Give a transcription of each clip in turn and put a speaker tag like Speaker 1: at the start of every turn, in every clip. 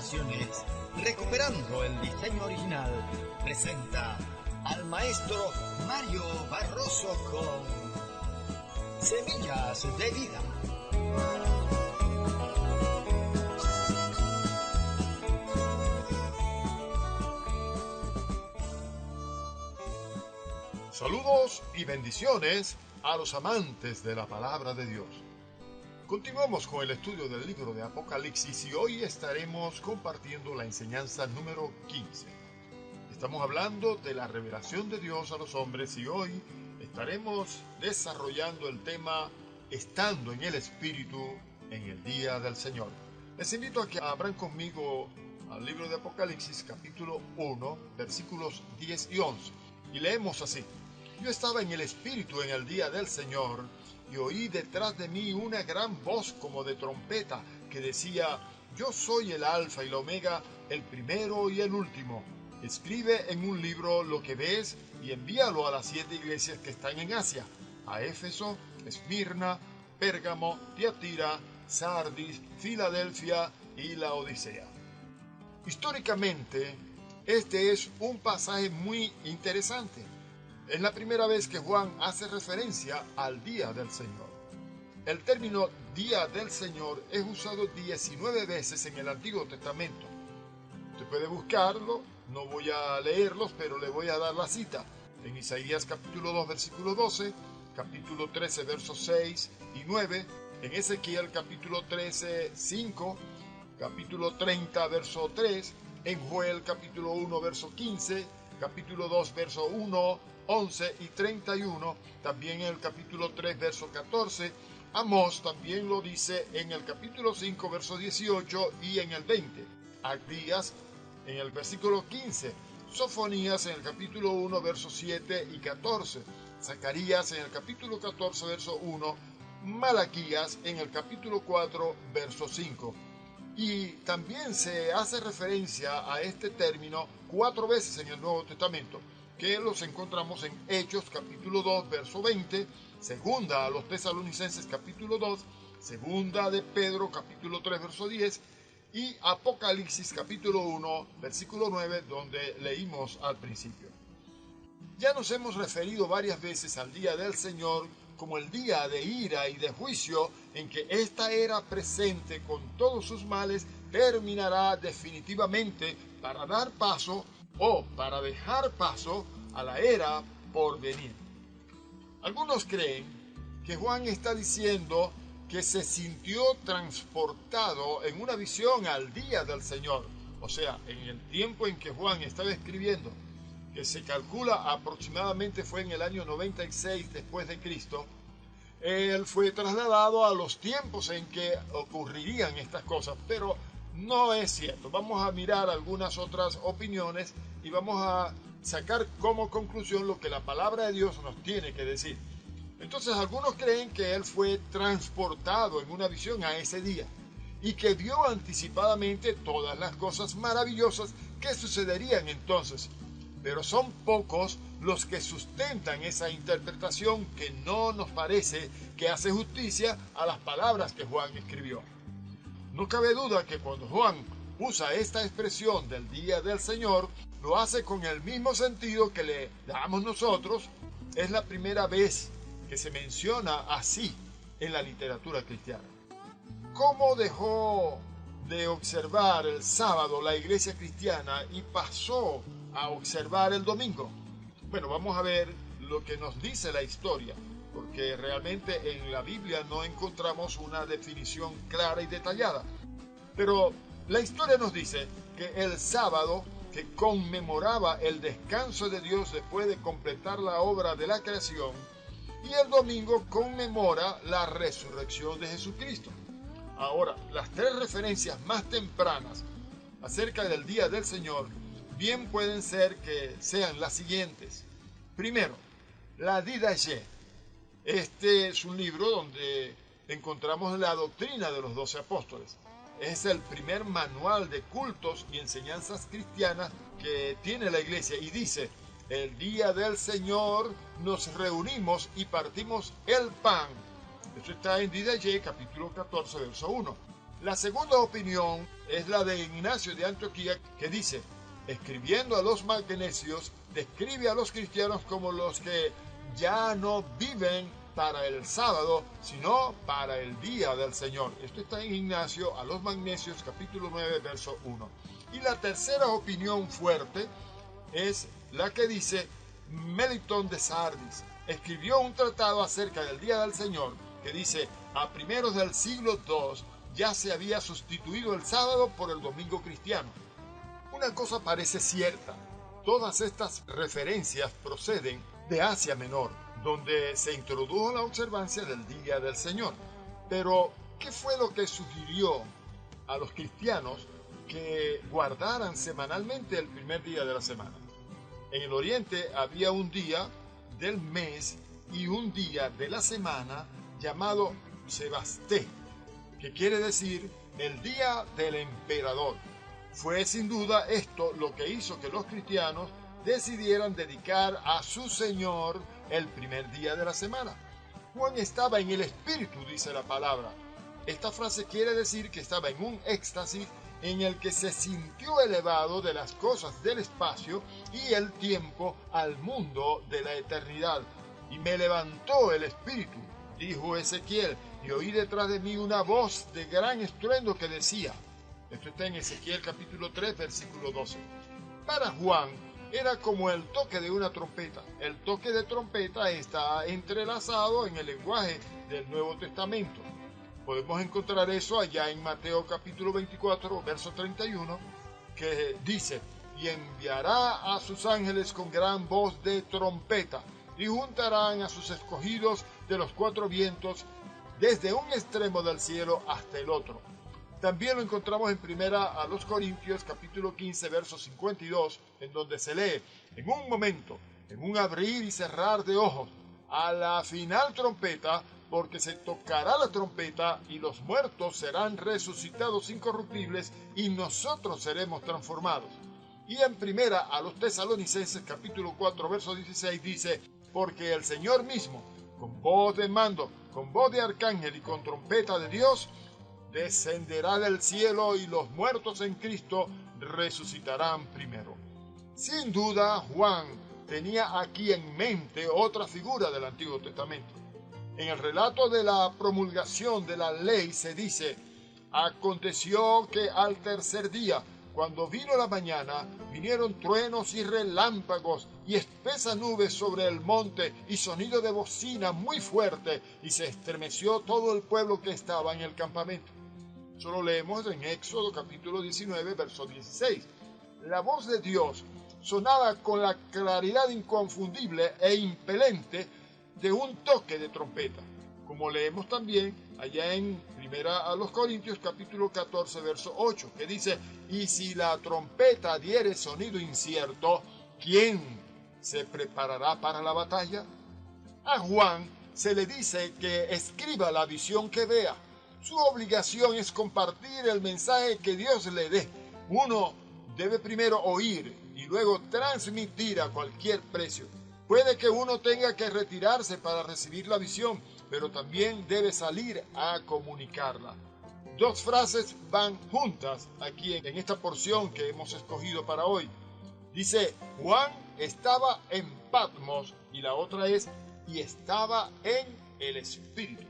Speaker 1: Revelaciones, recuperando el diseño original, presenta al maestro Mario Barroso con Semillas de Vida.
Speaker 2: Saludos y bendiciones a los amantes de la palabra de Dios. Continuamos con el estudio del libro de Apocalipsis y hoy estaremos compartiendo la enseñanza número 15. Estamos hablando de la revelación de Dios a los hombres y hoy estaremos desarrollando el tema estando en el Espíritu en el día del Señor. Les invito a que abran conmigo al libro de Apocalipsis capítulo 1 versículos 10 y 11 y leemos así: Yo estaba en el Espíritu en el día del Señor y oí detrás de mí una gran voz como de trompeta que decía: Yo soy el Alfa y la Omega, el primero y el último. Escribe en un libro lo que ves y envíalo a las 7 iglesias que están en Asia: a Éfeso, Esmirna, Pérgamo, Tiatira, Sardis, Filadelfia y Laodicea. Históricamente, este es un pasaje muy interesante. Es la primera vez que Juan hace referencia al día del Señor. El término día del Señor es usado 19 veces en el Antiguo Testamento. Usted puede buscarlo, no voy a leerlos, pero le voy a dar la cita. En Isaías capítulo 2, versículo 12, capítulo 13, versos 6 y 9, en Ezequiel capítulo 13, 5, capítulo 30, verso 3, en Joel capítulo 1, verso 15, capítulo 2, verso 1, 11 y 31, también en el capítulo 3, verso 14, Amós también lo dice en el capítulo 5, verso 18 y en el 20, Abdías en el versículo 15, Sofonías en el capítulo 1, verso 7 y 14, Zacarías en el capítulo 14, verso 1, Malaquías en el capítulo 4, verso 5. Y también se hace referencia a este término 4 veces en el Nuevo Testamento, que los encontramos en Hechos capítulo 2, verso 20, segunda a los Tesalonicenses capítulo 2, segunda de Pedro capítulo 3, verso 10 y Apocalipsis capítulo 1, versículo 9, donde leímos al principio. Ya nos hemos referido varias veces al día del Señor como el día de ira y de juicio en que esta era presente con todos sus males terminará definitivamente para dar paso o para dejar paso a la era por venir. Algunos creen que Juan está diciendo que se sintió transportado en una visión al día del Señor, o sea, en el tiempo en que Juan estaba escribiendo, que se calcula aproximadamente fue en el año 96 después de Cristo. Él fue trasladado a los tiempos en que ocurrirían estas cosas, pero no es cierto. Vamos a mirar algunas otras opiniones y vamos a sacar como conclusión lo que la palabra de Dios nos tiene que decir. Entonces algunos creen que él fue transportado en una visión a ese día y que vio anticipadamente todas las cosas maravillosas que sucederían entonces. Pero son pocos los que sustentan esa interpretación que no nos parece que hace justicia a las palabras que Juan escribió. No cabe duda que cuando Juan usa esta expresión del día del Señor, lo hace con el mismo sentido que le damos nosotros. Es la primera vez que se menciona así en la literatura cristiana. ¿Cómo dejó de observar el sábado la iglesia cristiana y pasó a observar el domingo? Bueno, vamos a ver lo que nos dice la historia, porque realmente en la Biblia no encontramos una definición clara y detallada. Pero la historia nos dice que el sábado, que conmemoraba el descanso de Dios después de completar la obra de la creación, y el domingo conmemora la resurrección de Jesucristo. Ahora, las 3 referencias más tempranas acerca del día del Señor bien pueden ser que sean las siguientes. Primero, la Didache. Este es un libro donde encontramos la doctrina de los 12 apóstoles. Es el primer manual de cultos y enseñanzas cristianas que tiene la iglesia y dice: el día del Señor nos reunimos y partimos el pan. Esto está en Didache, capítulo 14, verso 1. La segunda opinión es la de Ignacio de Antioquía, que dice: escribiendo a los magnesios, describe a los cristianos como los que ya no viven para el sábado, sino para el día del Señor. Esto está en Ignacio a los magnesios, capítulo 9, verso 1. Y la tercera opinión fuerte es la que dice Melitón de Sardis. Escribió un tratado acerca del día del Señor que dice: a primeros del siglo II ya se había sustituido el sábado por el domingo cristiano. Una cosa parece cierta: todas estas referencias proceden de Asia Menor, donde se introdujo la observancia del Día del Señor. Pero, ¿qué fue lo que sugirió a los cristianos que guardaran semanalmente el primer día de la semana? En el Oriente había un día del mes y un día de la semana llamado Sebasté, que quiere decir el día del emperador. Fue sin duda esto lo que hizo que los cristianos decidieran dedicar a su Señor el primer día de la semana. Juan estaba en el Espíritu, dice la palabra. Esta frase quiere decir que estaba en un éxtasis en el que se sintió elevado de las cosas del espacio y el tiempo al mundo de la eternidad. Y me levantó el Espíritu, dijo Ezequiel, y oí detrás de mí una voz de gran estruendo que decía. Esto está en Ezequiel capítulo 3, versículo 12. Para Juan era como el toque de una trompeta. El toque de trompeta está entrelazado en el lenguaje del Nuevo Testamento. Podemos encontrar eso allá en Mateo capítulo 24, verso 31, que dice: y enviará a sus ángeles con gran voz de trompeta, y juntarán a sus escogidos de los cuatro vientos, desde un extremo del cielo hasta el otro. También lo encontramos en primera a los Corintios capítulo 15, verso 52, en donde se lee: en un momento, en un abrir y cerrar de ojos, a la final trompeta, porque se tocará la trompeta y los muertos serán resucitados incorruptibles y nosotros seremos transformados. Y en primera a los Tesalonicenses capítulo 4, verso 16 dice: porque el Señor mismo, con voz de mando, con voz de arcángel y con trompeta de Dios, descenderá del cielo y los muertos en Cristo resucitarán primero. Sin duda, Juan tenía aquí en mente otra figura del Antiguo Testamento. En el relato de la promulgación de la ley se dice: aconteció que al tercer día, cuando vino la mañana, vinieron truenos y relámpagos y espesa nube sobre el monte y sonido de bocina muy fuerte, y se estremeció todo el pueblo que estaba en el campamento. Eso lo leemos en Éxodo capítulo 19, verso 16. La voz de Dios sonaba con la claridad inconfundible e impelente de un toque de trompeta, como leemos también allá en primera a los Corintios capítulo 14, verso 8, que dice: y si la trompeta diere sonido incierto, ¿quién se preparará para la batalla? A Juan se le dice que escriba la visión que vea. Su obligación es compartir el mensaje que Dios le dé. Uno debe primero oír y luego transmitir a cualquier precio. Puede que uno tenga que retirarse para recibir la visión, pero también debe salir a comunicarla. Dos frases van juntas aquí en esta porción que hemos escogido para hoy. Dice: Juan estaba en Patmos, y la otra es: y estaba en el Espíritu.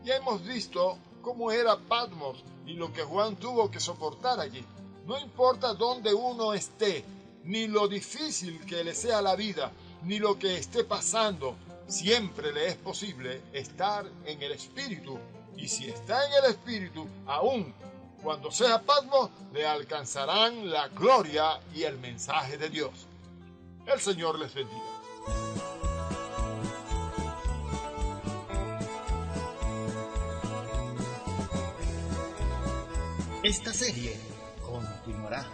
Speaker 2: Ya hemos visto cómo era Patmos y lo que Juan tuvo que soportar allí. No importa dónde uno esté, ni lo difícil que le sea la vida, ni lo que esté pasando, siempre le es posible estar en el Espíritu. Y si está en el Espíritu, aún cuando sea Patmos, le alcanzarán la gloria y el mensaje de Dios. El Señor les bendiga.
Speaker 1: Esta serie continuará.